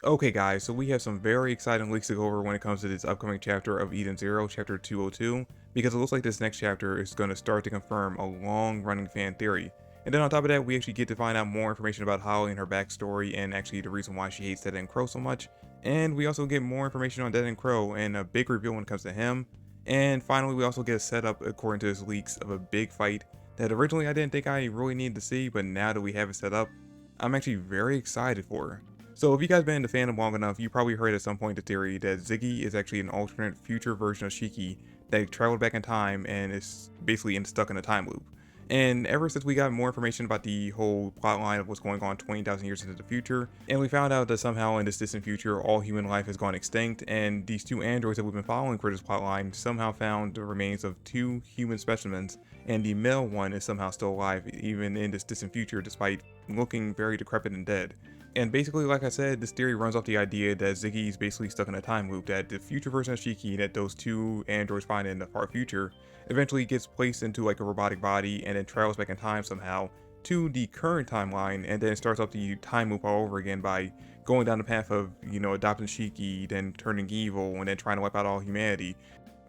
Okay guys, so we have some very exciting leaks to go over when it comes to this upcoming chapter of Eden Zero, chapter 202, because it looks like this next chapter is going to start to confirm a long-running fan theory. And then on top of that, we actually get to find out more information about Holly and her backstory and actually the reason why she hates Deadend Crow so much. And we also get more information on Deadend Crow and a big reveal when it comes to him. And finally, we also get a setup, according to his leaks, of a big fight that originally I didn't think I really needed to see, but now that we have it set up, I'm actually very excited for. So if you guys been in the fandom long enough, you probably heard at some point the theory that Ziggy is actually an alternate future version of Shiki that traveled back in time and is basically stuck in a time loop. And ever since we got more information about the whole plotline of what's going on 20,000 years into the future, and we found out that somehow in this distant future all human life has gone extinct, and these two androids that we've been following for this plotline somehow found the remains of two human specimens, and the male one is somehow still alive even in this distant future despite looking very decrepit and dead. And basically, like I said, this theory runs off the idea that Ziggy is basically stuck in a time loop, that the future version of Shiki that those two androids find in the far future eventually gets placed into like a robotic body and then travels back in time somehow to the current timeline, and then starts up the time loop all over again by going down the path of, adopting Shiki, then turning evil, and then trying to wipe out all humanity.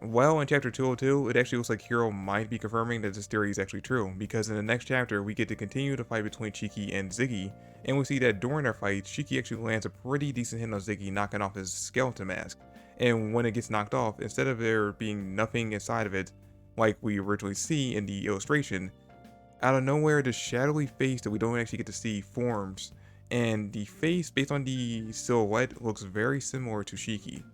Well, in chapter 202, it actually looks like Hiro might be confirming that this theory is actually true, because in the next chapter, we get to continue the fight between Shiki and Ziggy, and we see that during their fight, Shiki actually lands a pretty decent hit on Ziggy, knocking off his skeleton mask. And when it gets knocked off, instead of there being nothing inside of it, like we originally see in the illustration, out of nowhere, this shadowy face that we don't actually get to see forms, and the face, based on the silhouette, looks very similar to Shiki.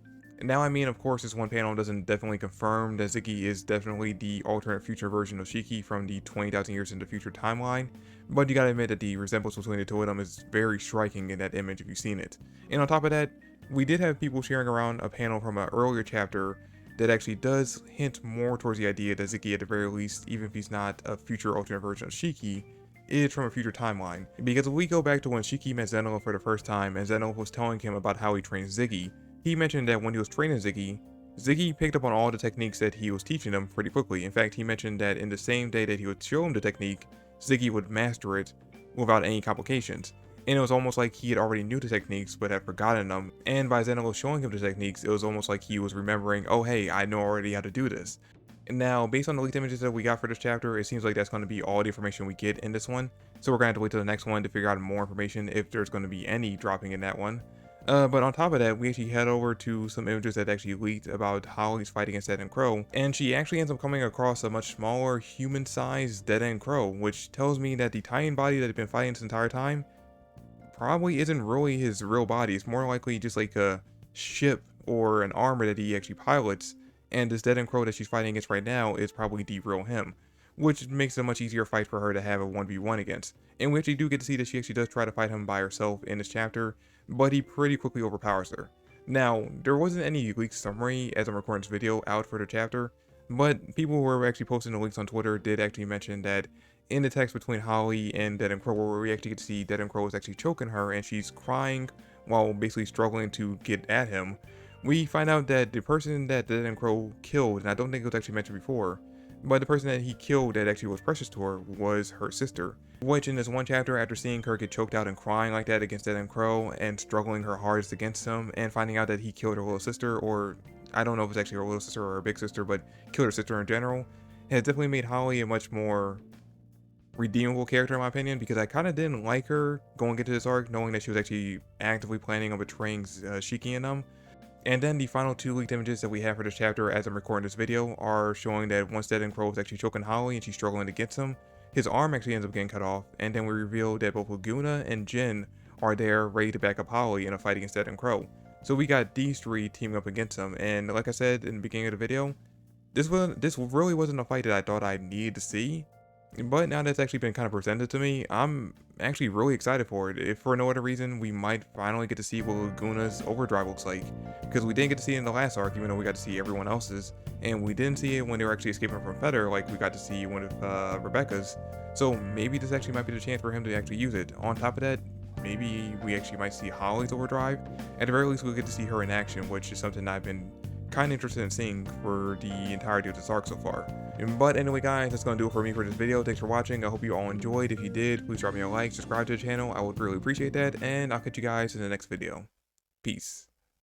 Now, I mean, of course, this one panel doesn't definitely confirm that Ziggy is definitely the alternate future version of Shiki from the 20,000 years in the future timeline, but you gotta admit that the resemblance between the two of them is very striking in that image if you've seen it. And on top of that, we did have people sharing around a panel from an earlier chapter that actually does hint more towards the idea that Ziggy, at the very least, even if he's not a future alternate version of Shiki, is from a future timeline. Because if we go back to when Shiki met Zeno for the first time and Zeno was telling him about how he trained Ziggy, he mentioned that when he was training Ziggy, Ziggy picked up on all the techniques that he was teaching him pretty quickly. In fact, he mentioned that in the same day that he would show him the technique, Ziggy would master it without any complications. And it was almost like he had already knew the techniques but had forgotten them, and by Zeno showing him the techniques, it was almost like he was remembering, oh hey, I know already how to do this. And now, based on the leaked images that we got for this chapter, it seems like that's going to be all the information we get in this one, so we're going to have to wait till the next one to figure out more information if there's going to be any dropping in that one. But on top of that, we actually head over to some images that actually leaked about Holly's fight against Deadend Crow, and she actually ends up coming across a much smaller, human-sized Deadend Crow, which tells me that the Titan body that had been fighting this entire time probably isn't really his real body. It's more likely just like a ship or an armor that he actually pilots, and this Deadend Crow that she's fighting against right now is probably the real him, which makes it a much easier fight for her to have a 1v1 against. And we actually do get to see that she actually does try to fight him by herself in this chapter, but he pretty quickly overpowers her. Now, there wasn't any leaked summary as I'm recording this video out for the chapter, but people who were actually posting the links on Twitter did actually mention that in the text between Holly and Deadend Crow, where we actually get to see Deadend Crow is actually choking her and she's crying while basically struggling to get at him, we find out that the person that Deadend Crow killed, and I don't think it was actually mentioned before, but the person that he killed that actually was precious to her was her sister. Which in this one chapter, after seeing her get choked out and crying like that against Deadend Crow and struggling her hardest against him and finding out that he killed her little sister, or I don't know if it's actually her little sister or her big sister, but killed her sister in general, has definitely made Holly a much more redeemable character in my opinion, because I kind of didn't like her going into this arc knowing that she was actually actively planning on betraying Shiki and them. And then the final two leaked images that we have for this chapter as I'm recording this video are showing that once Deadend Crow is actually choking Holly and she's struggling to get him, his arm actually ends up getting cut off, and then we reveal that both Laguna and Jin are there ready to back up Holly in a fight against Deadend Crow. So we got these three teaming up against him, and like I said in the beginning of the video, this really wasn't a fight that I thought I needed to see, but now that's actually been kind of presented to me, I'm actually really excited for it. If for no other reason, we might finally get to see what Laguna's overdrive looks like, because we didn't get to see it in the last arc, even though we got to see everyone else's, and we didn't see it when they were actually escaping from Feather like we got to see one of Rebecca's. So maybe this actually might be the chance for him to actually use it. On top of that, maybe we actually might see Holly's overdrive. At the very least, we'll get to see her in action, which is something I've been kind of interested in seeing for the entirety of this arc so far. But anyway guys, that's going to do it for me for this video. Thanks for watching. I hope you all enjoyed. If you did, please drop me a like, subscribe to the channel. I would really appreciate that, and I'll catch you guys in the next video. Peace.